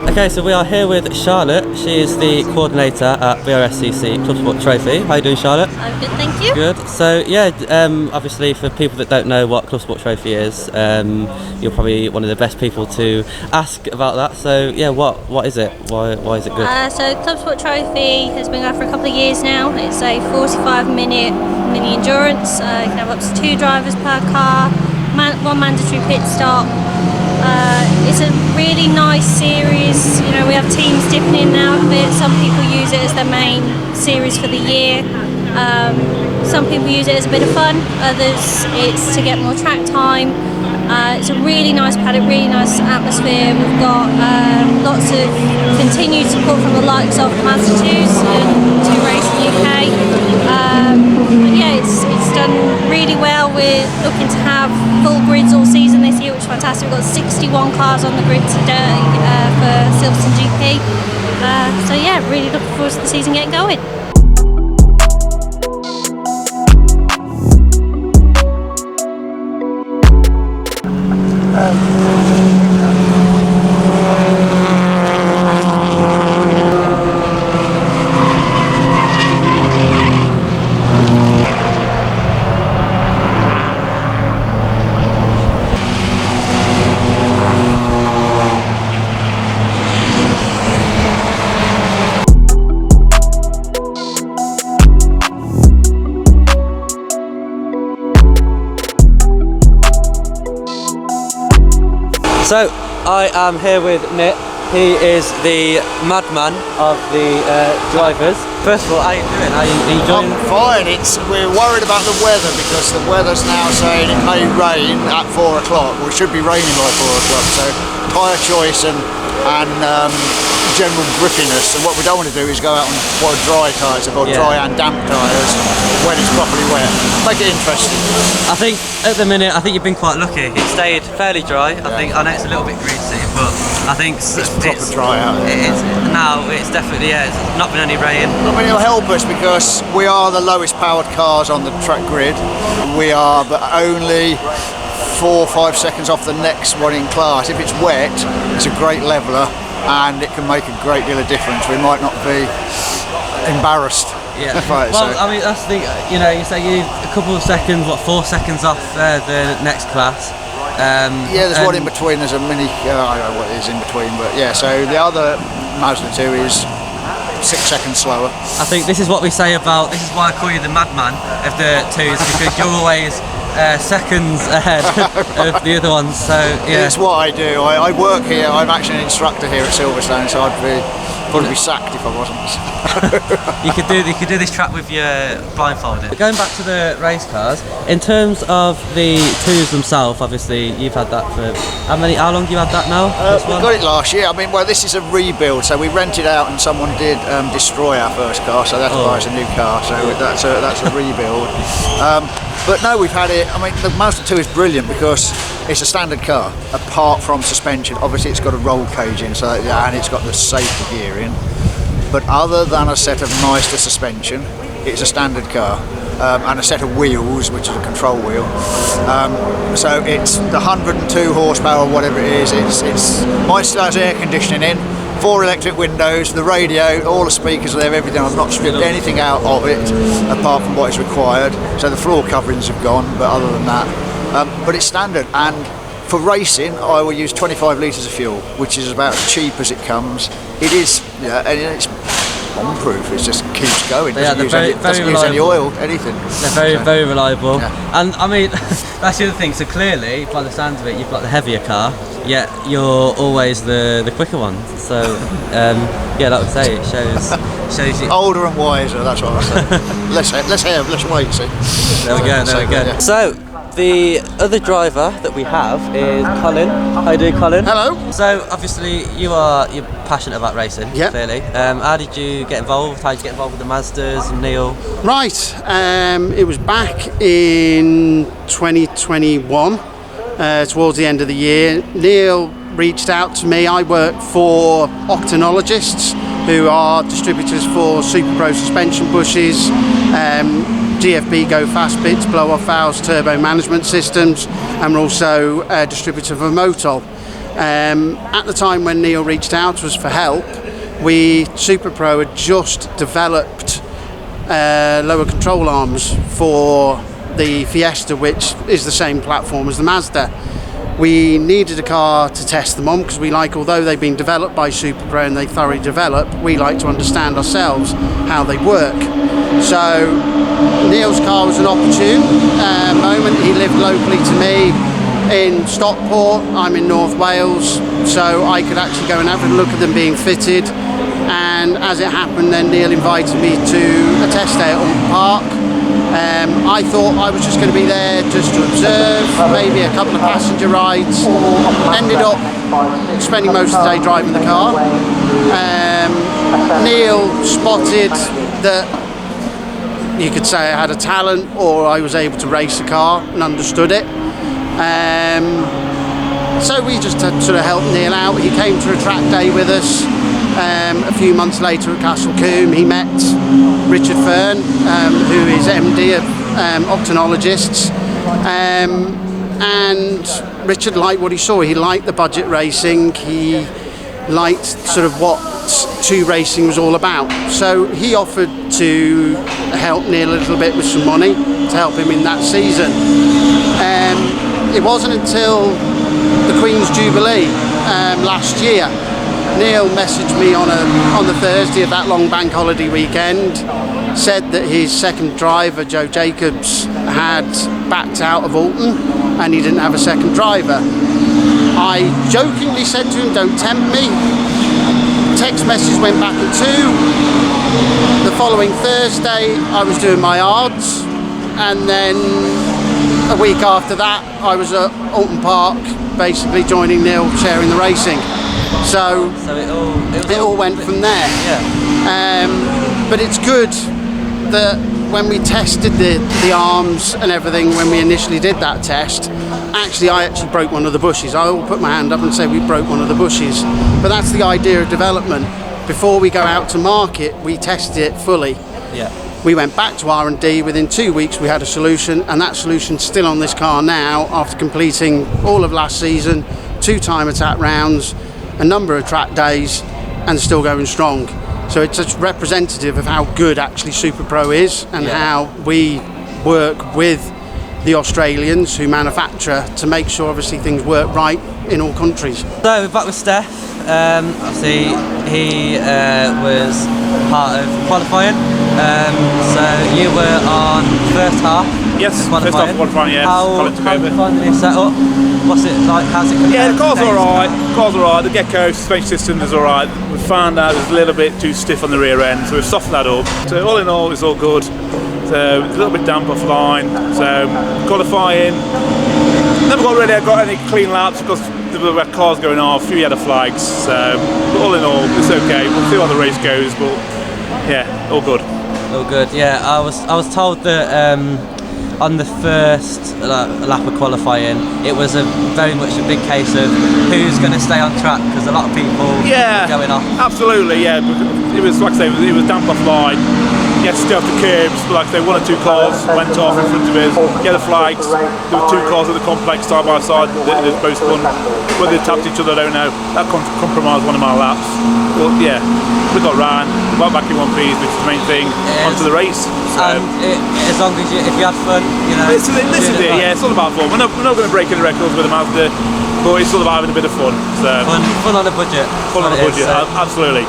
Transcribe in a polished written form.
Okay, so we are here with Charlotte. She is the coordinator at BRSCC Clubsport Trophy. How are you doing, Charlotte? I'm good, thank you. Good. So yeah, obviously for people that don't know what Clubsport Trophy is, you're probably one of the best people to ask about that. So yeah, what is it? Why is it good? So Clubsport Trophy has been going for a couple of years now. It's a 45-minute mini endurance. You can have up to 2 drivers per car, 1 mandatory pit stop. It's a really nice series. You know, we have teams dipping in and out of it. Some people use it as their main series for the year. Some people use it as a bit of fun. Others, it's to get more track time. It's a really nice paddock, really nice atmosphere. We've got lots of continued support from the likes of Mazda 2s and 2Racing UK. Yeah, it's done really well. We're looking to have full grids all season this year, which is fantastic. We've got 61 cars on the grid today for Silverstone GP. So yeah, really looking forward to the season getting going. So I am here with Nick. He is the madman of the drivers. First of all, how are you doing? Are you enjoying? I'm fine. We're worried about the weather because the weather's now saying it may rain at 4 o'clock. Well, it should be raining by 4 o'clock. So tyre choice and general grippiness. And what we don't want to do is go out on dry tyres, or dry and damp tyres when it's properly wet. Make it interesting. I think at the minute, you've been quite lucky. It stayed fairly dry. I know it's a little bit greasy, but I think it's proper dry out there. It's definitely, it's not been any rain. I mean, it'll help us because we are the lowest powered cars on the track grid. We are, but only 4 or 5 seconds off the next one in class. If it's wet, it's a great leveller and it can make a great deal of difference. We might not be embarrassed. Yeah. Right, well, I mean, that's the thing. You know, you say you're a couple of seconds, 4 seconds off the next class. Yeah, there's one in between. There's a mini. I don't know what it is in between, but yeah. So the other Mazda 2 is 6 seconds slower. I think this is what we say about. This is why I call you the madman of the 2s, because you're always seconds ahead of the other ones. So yeah, it's what I do. I work here. I'm actually an instructor here at Silverstone, so I'd probably be sacked if I wasn't. you could do this track with your blindfolded. Going back to the race cars, in terms of the 2s themselves, obviously you've had that for how long have you had that now? We got it last year. I mean, well, this is a rebuild, so we rented out and someone did destroy our first car, so that's why it's a new car. So that's a rebuild. But no, we've had it. I mean, the Mazda 2 is brilliant because it's a standard car, apart from suspension. Obviously, it's got a roll cage in, and it's got the safety gear in. But other than a set of nicer suspension, it's a standard car. And a set of wheels, which is a control wheel. So it's the 102 horsepower, whatever it is. Mine still has air conditioning in, 4 electric windows, the radio, all the speakers are there, everything. I've not stripped anything out of it apart from what is required. So the floor coverings have gone, but other than that, but it's standard. And for racing, I will use 25 litres of fuel, which is about as cheap as it comes. It is, and it's bomb-proof. It just keeps going. Doesn't use any oil, anything. They're very reliable. Yeah. And I mean, that's the other thing. So clearly, by the sounds of it, you've got the heavier car, yet you're always the quicker one. So yeah, that would say it shows you older and wiser. That's what I say. let's wait. See. There we go. Yeah. So the other driver that we have is Colin. How are you doing, Colin? Hello. So obviously you're passionate about racing. Yeah. Clearly. How did you get involved? How did you get involved with the Mazdas and Neil? Right. It was back in 2021, towards the end of the year. Neil reached out to me. I work for Octanologists, who are distributors for Super Pro suspension bushes, GFB Go Fast Bits, blow-off valves, turbo management systems, and we're also a distributor for Motol. At the time when Neil reached out to us for help, SuperPro had just developed lower control arms for the Fiesta, which is the same platform as the Mazda. We needed a car to test them on because although they've been developed by SuperPro and they thoroughly develop, we like to understand ourselves how they work. So Neil's car was an opportune moment. He lived locally to me in Stockport. I'm in North Wales, so I could actually go and have a look at them being fitted. And as it happened, then Neil invited me to a test day at Alton Park. I thought I was just going to be there just to observe, maybe a couple of passenger rides. Ended up spending most of the day driving the car. Neil spotted that you could say I had a talent, or I was able to race a car, and understood it. So we just had to sort of help Neil out. He came to a track day with us. A few months later at Castle Combe, he met Richard Fern, who is MD of Optonologists, and Richard liked what he saw. He liked the budget racing. He liked sort of what 2Racing was all about. So he offered to help Neil a little bit with some money to help him in that season. It wasn't until the Queen's Jubilee last year, Neil messaged me on the Thursday of that long bank holiday weekend, said that his second driver, Joe Jacobs, had backed out of Alton and he didn't have a second driver. I jokingly said to him, "Don't tempt me." Text message went back at 2. The following Thursday I was doing my odds, and then a week after that I was at Alton Park, basically joining Neil, sharing the racing. So it all went from there. Yeah. But it's good that when we tested the arms and everything, when we initially did that test, I actually broke one of the bushes. I will put my hand up and say we broke one of the bushes. But that's the idea of development. Before we go out to market, we tested it fully. Yeah. We went back to R&D. Within 2 weeks we had a solution, and that solution's still on this car now after completing all of last season, 2 time attack rounds, a number of track days, and still going strong. So it's just representative of how good actually SuperPro is, and how we work with the Australians who manufacture to make sure obviously things work right in all countries. So we're back with Steph. Obviously he was part of qualifying. So you were on first half. Yes, first half qualifying, yeah. How did you find the new setup? What's it like? How's it compared? Yeah, the car's alright. The Gecko suspension system is alright. We found out it was a little bit too stiff on the rear end, so we've softened that up. So all in all, it's all good. So it's a little bit damp offline. So qualifying, never got any clean laps because there were cars going off, a few yellow flags. So all in all, it's okay. We'll see how the race goes, but yeah, all good. All good. Yeah, I was told that on the first lap of qualifying, it was very much a big case of who's going to stay on track, because a lot of people were going off. Absolutely, yeah. It was, like I say, it was damp offline. You had to stay off the curbs, but like I say, 1 or 2 cars went off in front of us. Yellow flags. There were 2 cars at the complex side by side that both spun. Whether they tapped each other, I don't know. That compromised one of my laps. But yeah, we got round, got back in one piece, which is the main thing, onto the race. So. And as long as if you had fun, you know. This is it, yeah, it's all about fun. We're not going to break any records with a Mazda, but it's all about having a bit of fun. So. Fun on a budget. Fun on a budget, absolutely.